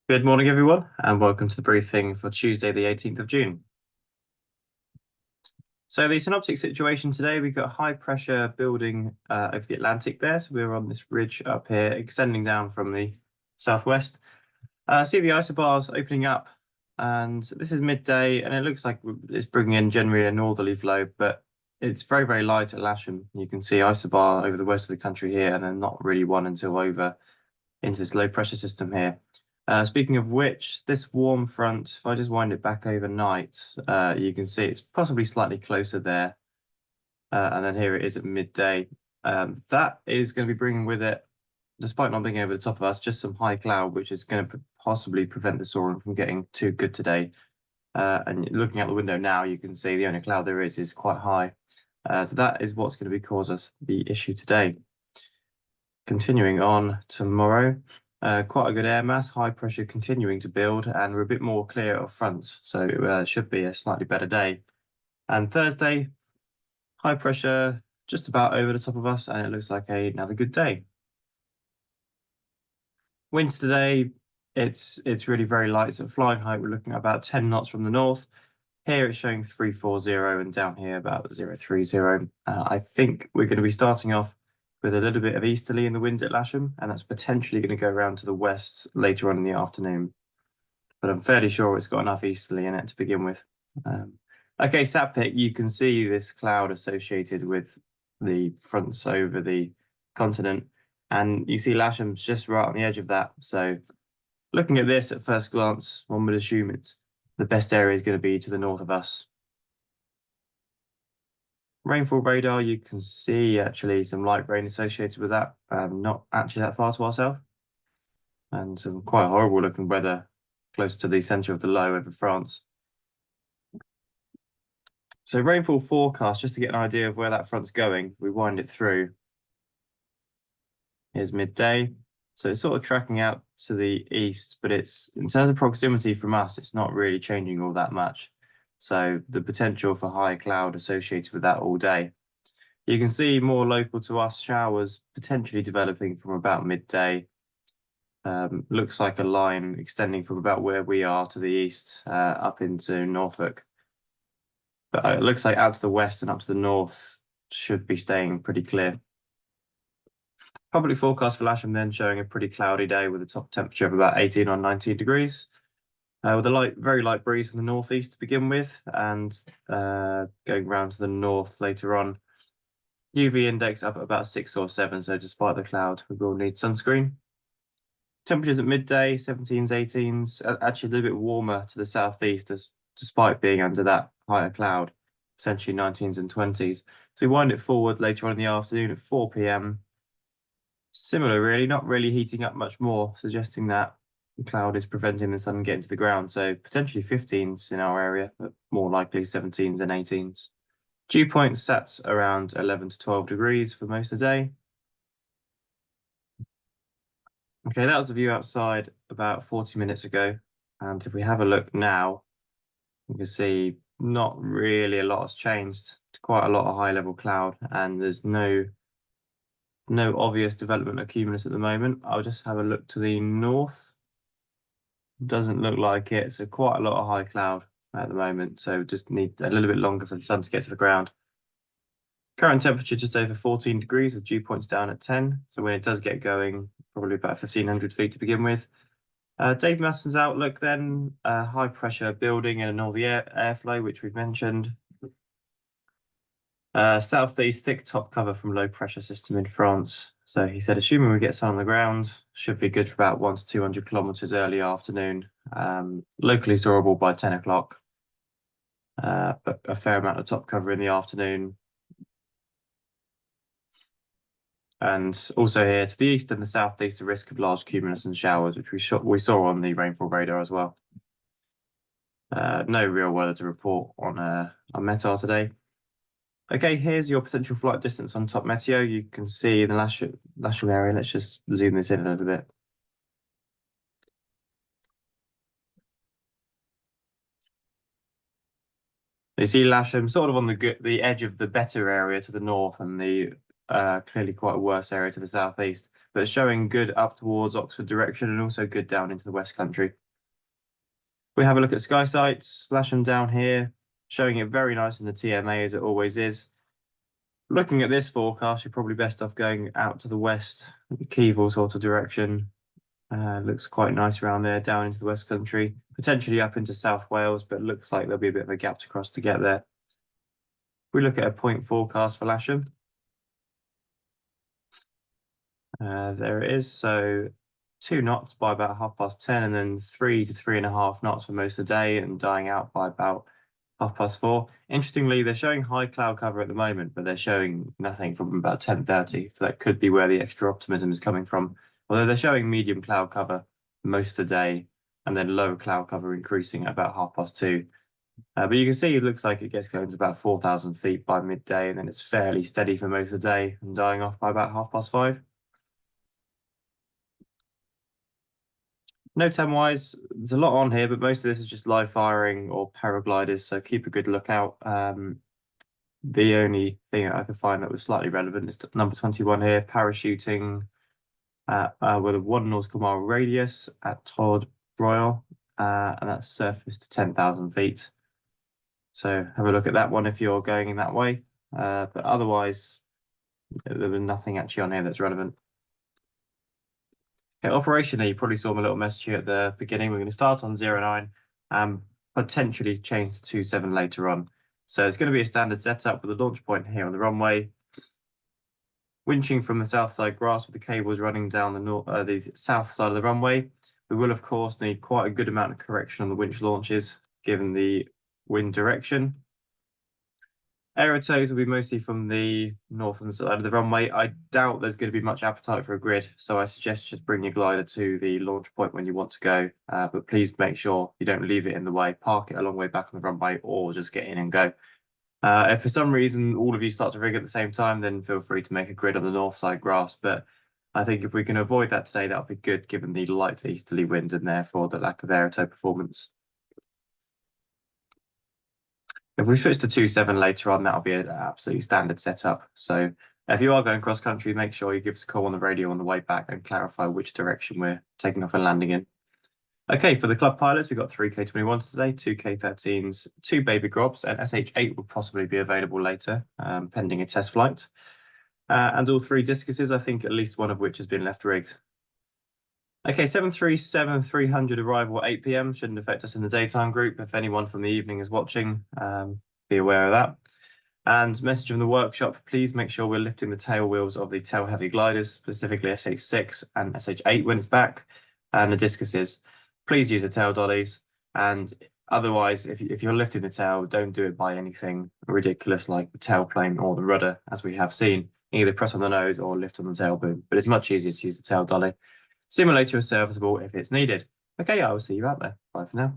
Good morning, everyone, and welcome to the briefing for Tuesday, the 18th of June. So the synoptic situation today, we've got high pressure building over the Atlantic there. So we're on this ridge up here, extending down from the southwest. See the isobars opening up, and this is midday, and it looks like it's bringing in generally a northerly flow, but it's very, very light at Lasham. You can see isobar over the west of the country here, and then not really one until over into this low pressure system here. Speaking of which, this warm front, if I just wind it back overnight, you can see it's possibly slightly closer there. And then here it is at midday. That is going to be bringing with it, despite not being over the top of us, just some high cloud, which is going to possibly prevent the soaring from getting too good today. And looking out the window now, you can see the only cloud there is quite high. So that is what's going to be cause us the issue today. Continuing on tomorrow, quite a good air mass, high pressure continuing to build, and we're a bit more clear of fronts, so it should be a slightly better day. And Thursday, high pressure just about over the top of us, and it looks like another good day. Winds today, it's really very light, so flying height, we're looking at about 10 knots from the north. Here it's showing 340, and down here about 030. I think we're going to be starting off with a little bit of easterly in the wind at Lasham, and that's potentially going to go around to the west later on in the afternoon. But I'm fairly sure it's got enough easterly in it to begin with. Okay, Satpic, you can see this cloud associated with the fronts over the continent, and you see Lasham's just right on the edge of that. So looking at this at first glance, one would assume it's the best area is going to be to the north of us. Rainfall radar, you can see actually some light rain associated with that, not actually that far to our south. And some quite horrible looking weather close to the centre of the low over France. So rainfall forecast, just to get an idea of where that front's going, we wind it through. Here's midday. So it's sort of tracking out to the east, but it's in terms of proximity from us, it's not really changing all that much. So the potential for high cloud associated with that all day. You can see more local to us, showers potentially developing from about midday. Looks like a line extending from about where we are to the east up into Norfolk. But it looks like out to the west and up to the north should be staying pretty clear. Public forecast for Lasham then showing a pretty cloudy day with a top temperature of about 18 or 19 degrees. With a very light breeze from the northeast to begin with, and going round to the north later on. UV index up at about 6 or 7, so despite the cloud, we will need sunscreen. Temperatures at midday, 17s, 18s, actually a little bit warmer to the southeast, despite being under that higher cloud, potentially 19s and 20s. So we wind it forward later on in the afternoon at 4 p.m. Similar, really, not really heating up much more, suggesting that the cloud is preventing the sun getting to the ground. So potentially 15s in our area, but more likely 17s and 18s. Dew point sat around 11 to 12 degrees for most of the day. Okay, that was the view outside about 40 minutes ago. And if we have a look now, you can see not really a lot has changed. Quite a lot of high level cloud, and there's no obvious development of cumulus at the moment. I'll just have a look to the north. Doesn't look like it. So quite a lot of high cloud at the moment. So just need a little bit longer for the sun to get to the ground. Current temperature just over 14 degrees with dew points down at 10. So when it does get going, probably about 1,500 feet to begin with. Dave Masson's outlook then, high pressure building and all the airflow, which we've mentioned. Southeast thick top cover from low pressure system in France. So he said, assuming we get sun on the ground, should be good for about 1 to 200 kilometers early afternoon, locally soarable by 10 o'clock. But a fair amount of top cover in the afternoon. And also here to the east and the southeast, the risk of large cumulus and showers, which we saw on the rainfall radar as well. No real weather to report on METAR today. Okay, here's your potential flight distance on top Meteo. You can see in the Lasham area. Let's just zoom this in a little bit. You see Lasham sort of on the edge of the better area to the north and the clearly quite a worse area to the southeast, but it's showing good up towards Oxford direction and also good down into the West Country. We have a look at sky sights, Lasham down here, showing it very nice in the TMA as it always is. Looking at this forecast, you're probably best off going out to the west, Kevil sort of direction. Looks quite nice around there, down into the West Country, potentially up into South Wales, but looks like there'll be a bit of a gap to cross to get there. If we look at a point forecast for Lasham, there it is. So 2 knots by about 10:30, and then 3 to 3.5 knots for most of the day, and dying out by about 4:30. Interestingly, they're showing high cloud cover at the moment, but they're showing nothing from about 10:30. So that could be where the extra optimism is coming from. Although they're showing medium cloud cover most of the day, and then low cloud cover increasing at about 2:30. But you can see it looks like it gets going to about 4,000 feet by midday, and then it's fairly steady for most of the day and dying off by about 5:30. No wise, there's a lot on here, but most of this is just live firing or paragliders, so keep a good lookout. The only thing I could find that was slightly relevant is number 21 here, parachuting with a 1 nautical mile radius at Todd Royal, and that's surface to 10,000 feet. So have a look at that one if you're going in that way. But otherwise, there was nothing actually on here that's relevant. Okay, operationally, you probably saw my little message here at the beginning. We're going to start on 09 and potentially change to 27 later on. So it's going to be a standard setup with a launch point here on the runway. Winching from the south side grass with the cables running down the south side of the runway. We will, of course, need quite a good amount of correction on the winch launches, given the wind direction. Aerotows will be mostly from the northern side of the runway. I doubt there's going to be much appetite for a grid, so I suggest just bring your glider to the launch point when you want to go. But please make sure you don't leave it in the way, park it a long way back on the runway, or just get in and go. If for some reason all of you start to rig at the same time, then feel free to make a grid on the north side grass. But I think if we can avoid that today, that'll be good, given the light easterly wind and therefore the lack of aerotow performance. If we switch to 27 later on, that'll be an absolutely standard setup. So if you are going cross country, make sure you give us a call on the radio on the way back and clarify which direction we're taking off and landing in. Okay, for the club pilots, we've got 3 K21s today, 2 K13s, 2 baby grobs, and SH8 will possibly be available later, pending a test flight. And all 3 discuses, I think at least one of which has been left rigged. Okay, 737-300 arrival at 8 p.m. Shouldn't affect us in the daytime group. If anyone from the evening is watching, be aware of that. And message from the workshop, please make sure we're lifting the tail wheels of the tail heavy gliders, specifically SH6 and SH8 when it's back, and the discuses. Please use the tail dollies. And otherwise, if you're lifting the tail, don't do it by anything ridiculous like the tail plane or the rudder, as we have seen. Either press on the nose or lift on the tail boom. But it's much easier to use the tail dolly. Simulator is serviceable if it's needed. Okay, I will see you out there. Bye for now.